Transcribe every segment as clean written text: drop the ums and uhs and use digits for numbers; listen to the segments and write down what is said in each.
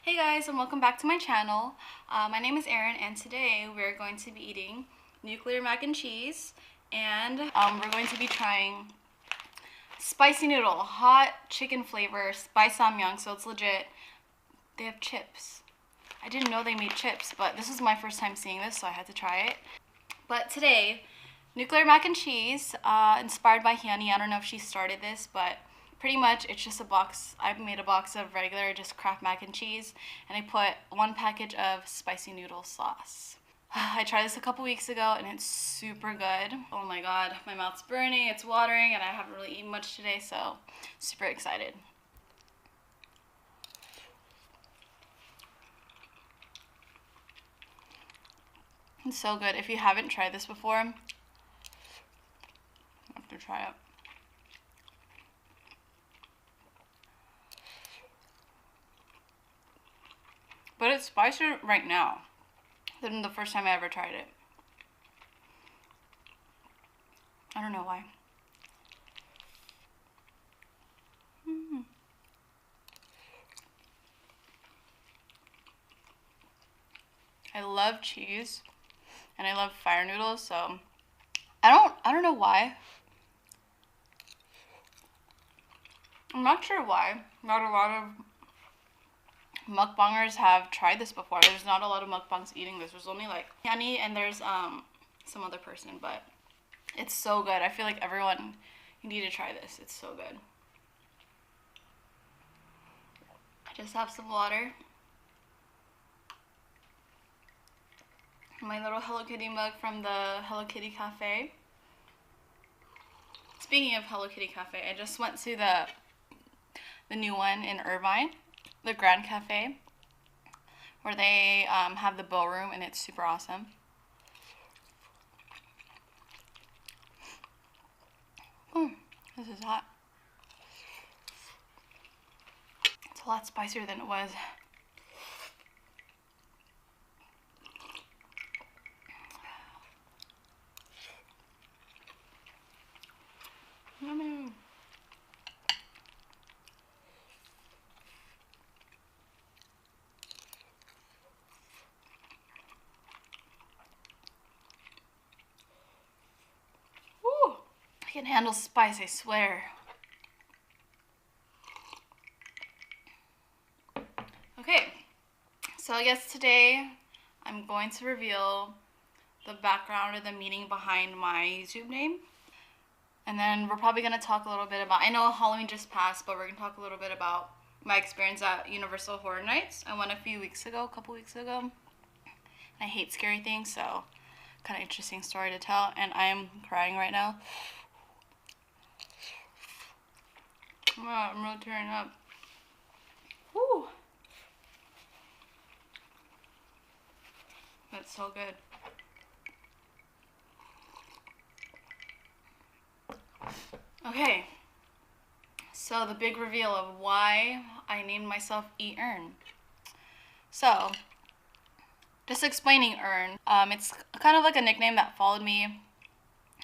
Hey guys, and welcome back to my channel. My name is Erin, and today we're going to be eating nuclear mac and cheese, and we're going to be trying spicy noodle, hot chicken flavor, spice samyang, so it's legit. They have chips. I didn't know they made chips, but this is my first time seeing this, so I had to try it. But today, nuclear mac and cheese, inspired by Hyani. I don't know if she started this, but pretty much it's just a box. I've made a box of regular just Kraft mac and cheese, and I put one package of spicy noodle sauce. I tried this a couple weeks ago and it's super good. Oh my god, my mouth's burning, it's watering, and I haven't really eaten much today, so super excited. It's so good. If you haven't tried this before, you have to try it. But it's spicier right now than the first time I ever tried it. I don't know why. I love cheese and I love fire noodles, so I don't know why. I'm not sure why. Not a lot of mukbangers have tried this before. There's not a lot of mukbangs eating this. There's only like Yanni and there's some other person, but it's so good. I feel like everyone, you need to try this. It's so good. I just have some water. My little Hello Kitty mug from the Hello Kitty Cafe. Speaking of Hello Kitty Cafe, I just went to the new one in Irvine, the Grand Cafe, where they have the ballroom, and it's super awesome. This is hot. It's a lot spicier than it was. Yummy. Woo! I can handle spice, I swear. Okay, so I guess today I'm going to reveal the background or the meaning behind my YouTube name. And then we're probably going to talk a little bit about, I know Halloween just passed, but we're going to talk a little bit about my experience at Universal Horror Nights. I went a couple weeks ago. I hate scary things, so kind of interesting story to tell. And I am crying right now. Oh, I'm really tearing up. Woo! That's so good. Okay, so the big reveal of why I named myself EatUrrrn. So, just explaining Earn, it's kind of like a nickname that followed me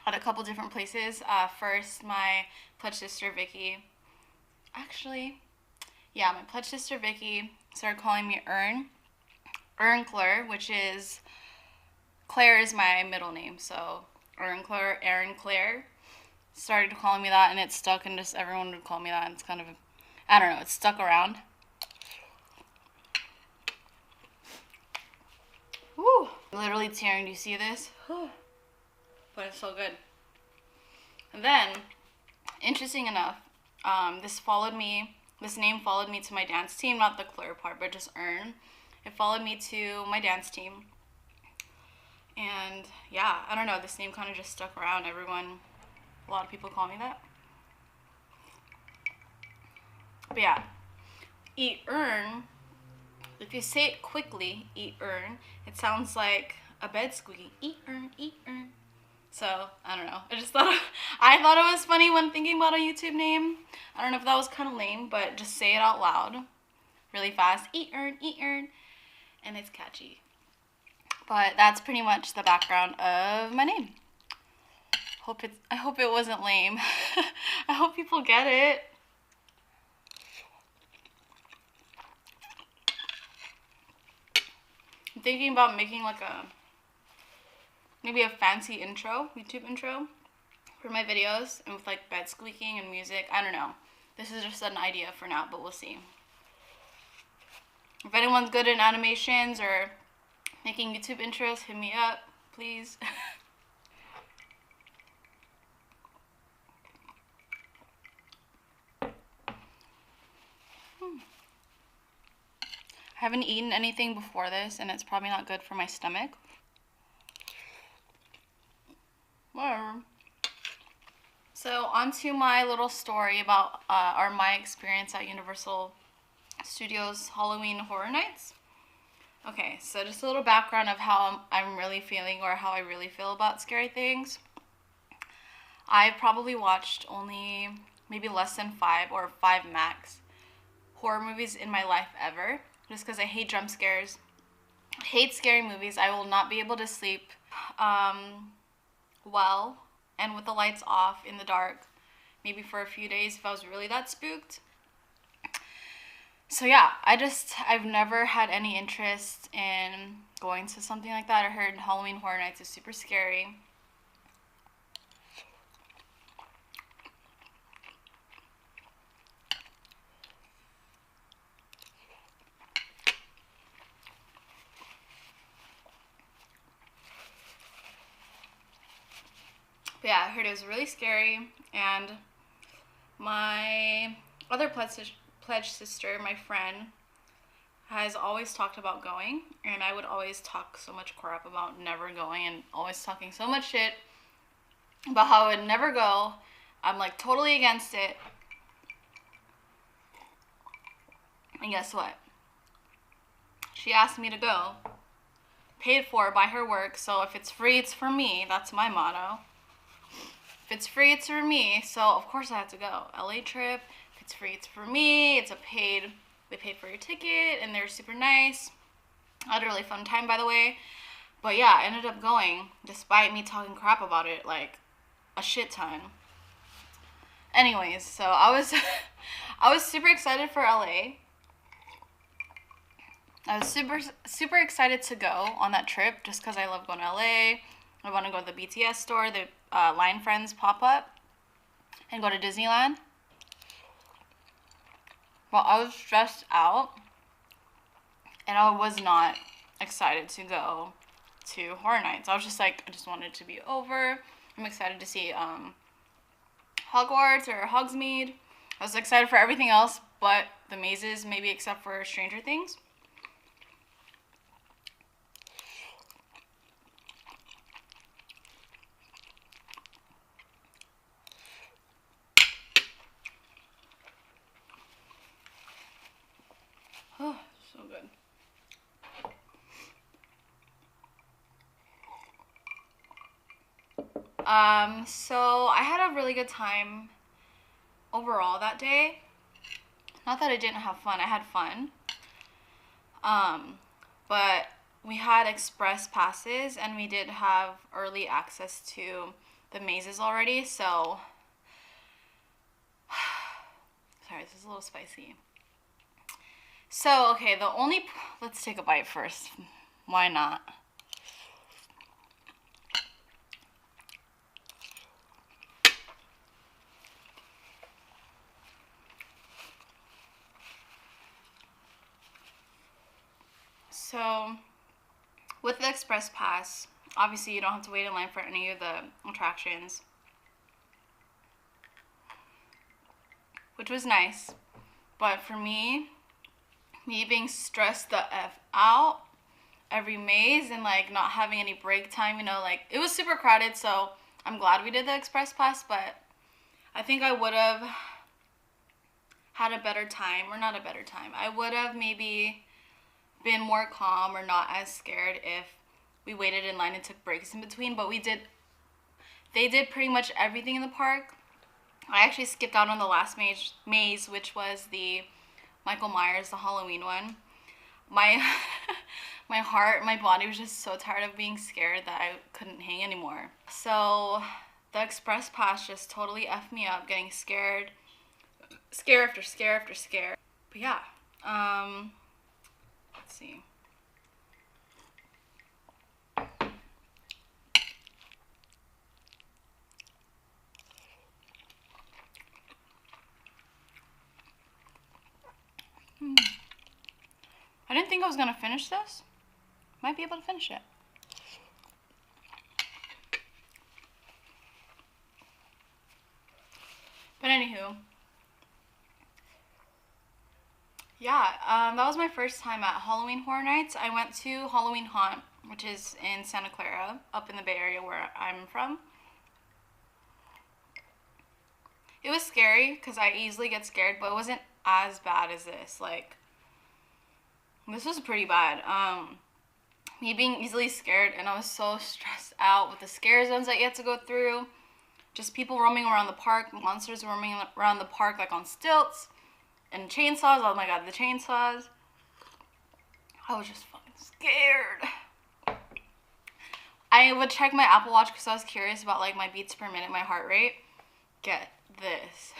at a couple different places. First, my pledge sister Vicky, my pledge sister Vicky started calling me Earn Claire, which is, Claire is my middle name, so Earn Claire started calling me that, and it stuck, and just everyone would call me that, and it's kind of, I don't know, it's stuck around. Woo! Literally tearing, do you see this? But it's so good. And then, interesting enough, this name followed me to my dance team, not the Claire part, but just Earn. It followed me to my dance team. And yeah, I don't know, this name kind of just stuck around. A lot of people call me that. But yeah, EatUrrrn, if you say it quickly, EatUrrrn, it sounds like a bed squeaking. EatUrrrn, EatUrrrn. So, I don't know. I thought it was funny when thinking about a YouTube name. I don't know if that was kind of lame, but just say it out loud really fast. EatUrrrn, EatUrrrn. And it's catchy. But that's pretty much the background of my name. I hope it wasn't lame. I hope people get it. thinking about making like maybe a fancy intro, YouTube intro for my videos, and with like bed squeaking and music. I don't know. This is just an idea for now, but we'll see. If anyone's good in animations or making YouTube intros, hit me up, please. I haven't eaten anything before this, and it's probably not good for my stomach. Whatever. So, on to my little story about my experience at Universal Studios Halloween Horror Nights. Okay, so just a little background of how I'm really feeling, or how I really feel about scary things. I've probably watched only maybe less than 5 or 5 max horror movies in my life ever, just because I hate jump scares. I hate scary movies. I will not be able to sleep well and with the lights off in the dark, maybe for a few days if I was really that spooked. So yeah, I've never had any interest in going to something like that. I heard Halloween Horror Nights is super scary. But yeah, I heard it was really scary, and my other pledge sister, my friend, has always talked about going, and I would always talk so much crap about never going, and always talking so much shit about how I would never go. I'm like totally against it. And guess what? She asked me to go. Paid for by her work, so if it's free, it's for me. That's my motto. If it's free, it's for me, so of course I have to go. LA trip, if it's free, it's for me. They paid for your ticket, and they're super nice. I had a really fun time, by the way. But yeah, I ended up going, despite me talking crap about it, like, a shit ton. Anyways, so I was super excited for LA. I was super excited to go on that trip, just because I love going to LA. I want to go to the BTS store, the Line Friends pop-up, and go to Disneyland. Well, I was stressed out, and I was not excited to go to Horror Nights. I was just like, I just wanted it to be over. I'm excited to see Hogwarts or Hogsmeade. I was excited for everything else but the mazes, maybe except for Stranger Things. Oh, so good. So I had a really good time overall that day. Not that I didn't have fun, I had fun. But we had express passes, and we did have early access to the mazes already, so sorry, this is a little spicy. So, okay, let's take a bite first. Why not? So, with the Express Pass, obviously you don't have to wait in line for any of the attractions, which was nice. But for me being stressed the F out every maze, and like not having any break time, you know, like it was super crowded, so I'm glad we did the Express Pass, but I think I would have had a better time, or not a better time. I would have maybe been more calm or not as scared if we waited in line and took breaks in between, but they did pretty much everything in the park. I actually skipped out on the last maze, which was the Michael Myers, the Halloween one. My my body was just so tired of being scared that I couldn't hang anymore. So the Express Pass just totally effed me up, getting scared. Scare after scare after scare. But yeah, let's see. I was gonna finish this. Might be able to finish it. But anywho, yeah, that was my first time at Halloween Horror Nights. I went to Halloween Haunt, which is in Santa Clara, up in the Bay Area where I'm from. It was scary because I easily get scared, but it wasn't as bad as this. Like, this was pretty bad. Me being easily scared, and I was so stressed out with the scare zones that you had to go through. Just people roaming around the park, monsters roaming around the park like on stilts, and chainsaws. Oh my god, the chainsaws. I was just fucking scared. I would check my Apple Watch because I was curious about like my beats per minute, my heart rate. Get this.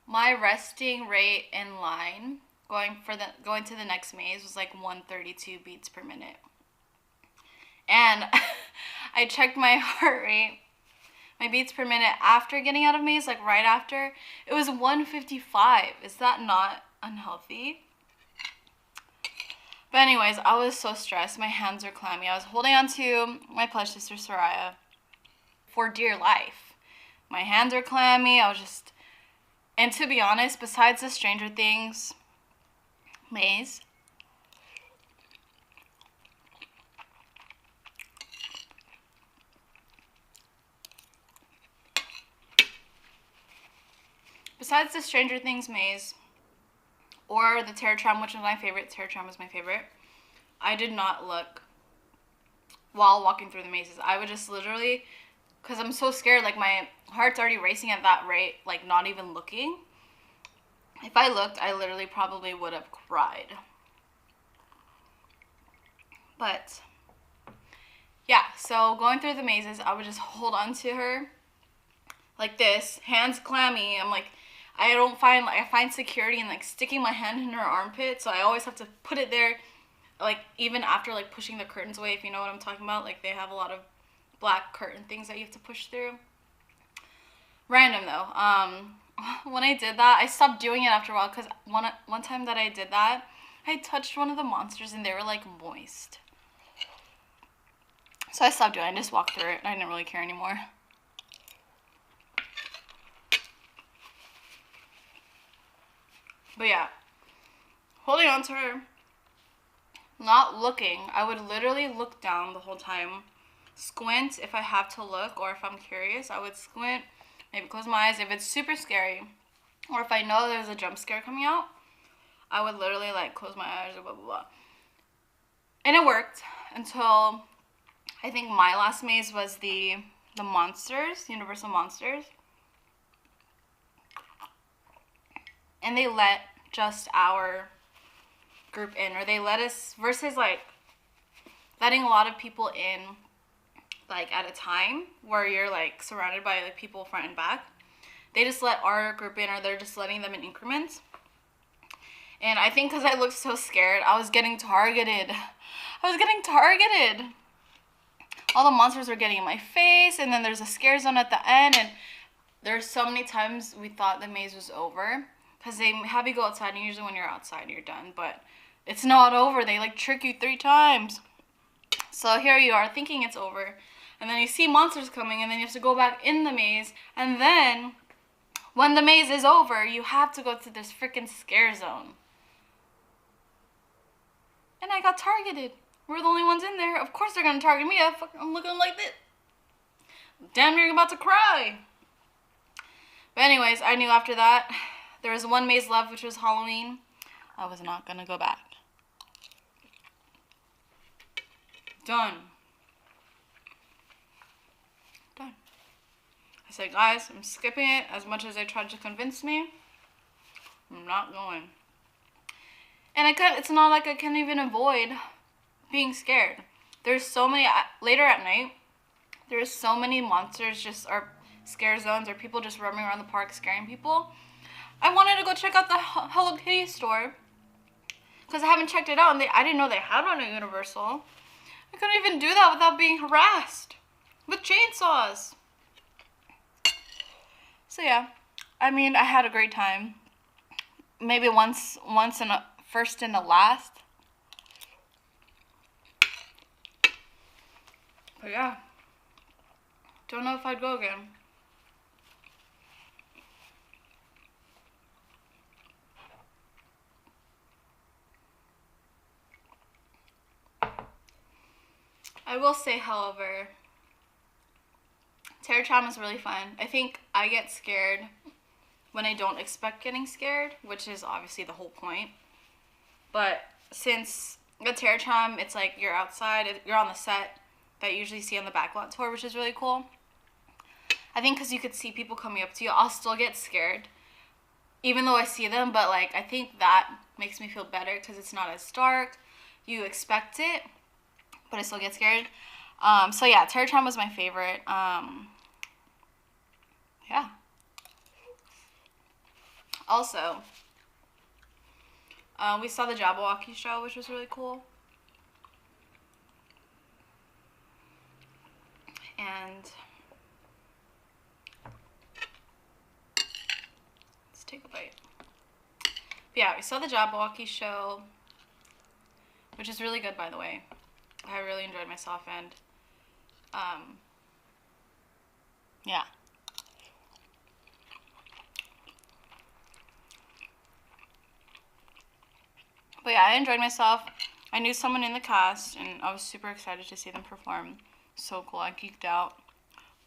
My resting rate in line going to the next maze was like 132 beats per minute. And I checked my heart rate, my beats per minute after getting out of maze, like right after. It was 155. Is that not unhealthy? But anyways, I was so stressed. My hands are clammy. I was holding on to my pledge sister Soraya for dear life. My hands are clammy. I was just... And to be honest, besides the Stranger Things maze, or the Terror Tram, which was my favorite, Terror Tram was my favorite, I did not look while walking through the mazes. I would just literally, because I'm so scared, like my heart's already racing at that rate, like not even looking. If I looked, I literally probably would have cried. But yeah, so going through the mazes, I would just hold on to her like this, hands clammy. I'm like, I find security in like sticking my hand in her armpit, so I always have to put it there, like even after like pushing the curtains away, if you know what I'm talking about. Like they have a lot of black curtain things that you have to push through. Random though. When I did that, I stopped doing it after a while because one time that I did that, I touched one of the monsters and they were like moist. So I stopped doing it. I just walked through it. I didn't really care anymore. But yeah, holding on to her, not looking. I would literally look down the whole time, squint if I have to look, or if I'm curious, I would squint, maybe close my eyes if it's super scary, or if I know there's a jump scare coming out, I would literally like close my eyes or blah blah blah. And it worked until I think my last maze was the monsters, Universal Monsters. And they let just our group in, or they let us, versus like letting a lot of people in like at a time where you're like surrounded by like people front and back. They just let our group in, or they're just letting them in increments. And I think because I looked so scared, I was getting targeted. All the monsters were getting in my face, and then there's a scare zone at the end, and there's so many times we thought the maze was over. Because they have you go outside, and usually when you're outside, you're done. But it's not over. They, like, trick you 3 times. So here you are thinking it's over. And then you see monsters coming, and then you have to go back in the maze. And then, when the maze is over, you have to go to this freaking scare zone. And I got targeted. We're the only ones in there. Of course they're going to target me. I'm looking like this. Damn near about to cry. But anyways, I knew after that... There was one maze left, which was Halloween. I was not going to go back. Done. I said, guys, I'm skipping it. As much as they tried to convince me, I'm not going. And it's not like I can even avoid being scared. There's so many, later at night, there's so many monsters or scare zones, or people just roaming around the park scaring people. I wanted to go check out the Hello Kitty store because I haven't checked it out, and I didn't know they had one at Universal. I couldn't even do that without being harassed with chainsaws. So yeah, I mean, I had a great time. Maybe once in a first and a last. But yeah, don't know if I'd go again. I will say, however, EatUrrrn is really fun. I think I get scared when I don't expect getting scared, which is obviously the whole point. But since at EatUrrrn, it's like you're outside, you're on the set that you usually see on the backlot tour, which is really cool. I think because you could see people coming up to you, I'll still get scared, even though I see them. But like, I think that makes me feel better because it's not as dark. You expect it, but I still get scared. So yeah, EatUrrrn was my favorite. Yeah. Also, we saw the Jabberwocky show, which was really cool. And let's take a bite. But yeah, we saw the Jabberwocky show, which is really good, by the way. I really enjoyed myself, and yeah. But yeah, I enjoyed myself. I knew someone in the cast, and I was super excited to see them perform. So cool. I geeked out.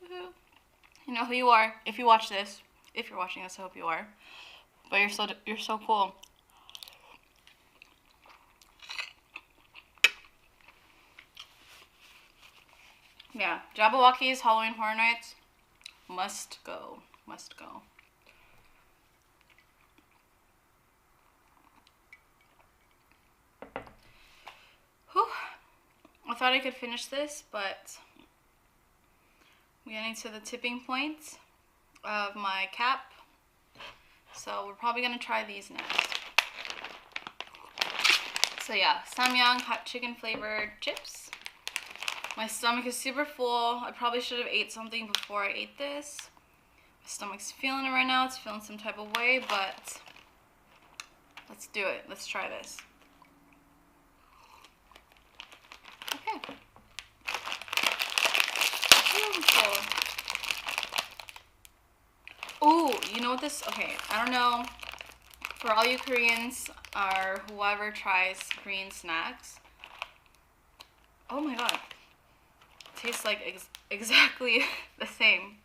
Woohoo. You know who you are if you watch this. If you're watching this, I hope you are. But you're so cool. Yeah, Jabberwocky's Halloween Horror Nights. Must go. Must go. Whew. I thought I could finish this, but we're getting to the tipping point of my cap. So we're probably going to try these next. So yeah, Samyang hot chicken flavored chips. My stomach is super full. I probably should have ate something before I ate this. My stomach's feeling it right now. It's feeling some type of way, but let's do it. Let's try this. Okay. Ooh, you know what this, okay, I don't know, for all you Koreans or whoever tries Korean snacks, oh my god, it tastes like exactly the same.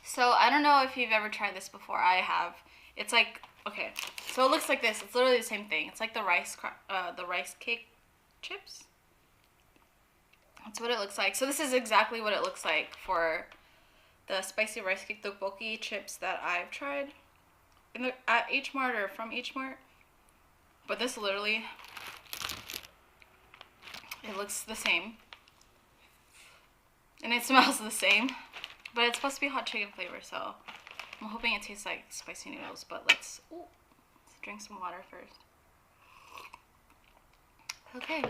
So I don't know if you've ever tried this before. I have. It's like, okay, so it looks like this. It's literally the same thing. It's like the rice cake chips. That's what it looks like. So this is exactly what it looks like for the spicy rice cake tteokbokki chips that I've tried at H Mart or from H Mart. But this literally, it looks the same. And it smells the same. But it's supposed to be hot chicken flavor, so I'm hoping it tastes like spicy noodles. But let's drink some water first. Okay.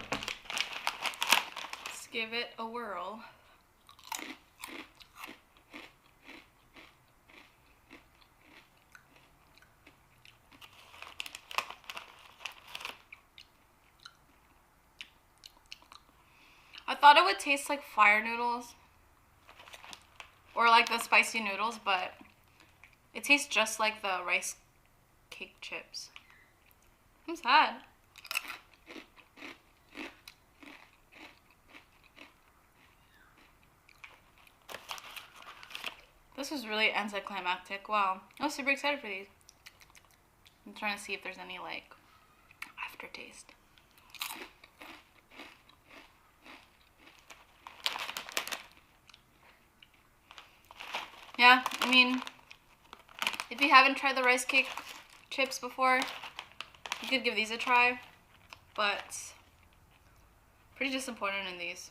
Let's give it a whirl. I thought it would taste like fire noodles or like the spicy noodles, but it tastes just like the rice cake chips. I'm sad. This was really anticlimactic. Wow. I was super excited for these. I'm trying to see if there's any like aftertaste. Yeah, I mean, if you haven't tried the rice cake chips before, you could give these a try, but pretty disappointed in these.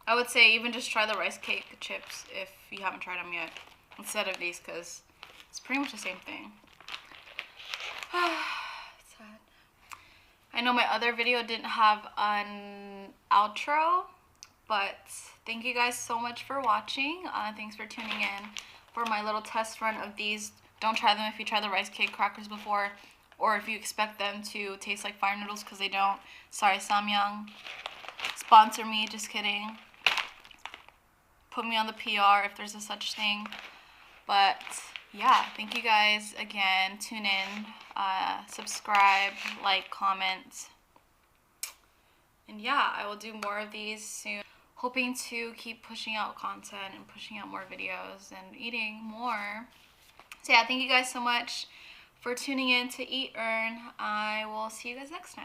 I would say even just try the rice cake chips if you haven't tried them yet, instead of these, because it's pretty much the same thing. Sad. I know my other video didn't have an outro, but thank you guys so much for watching. Thanks for tuning in for my little test run of these. Don't try them if you tried the rice cake crackers before, or if you expect them to taste like fire noodles, because they don't. Sorry, Samyang. sponsor me, just kidding. Put me on the PR if there's a such thing. But yeah, thank you guys again. Tune in, subscribe, like, comment. And yeah, I will do more of these soon. Hoping to keep pushing out content and pushing out more videos and eating more. So yeah, thank you guys so much for tuning in to EatUrrrn. I will see you guys next time.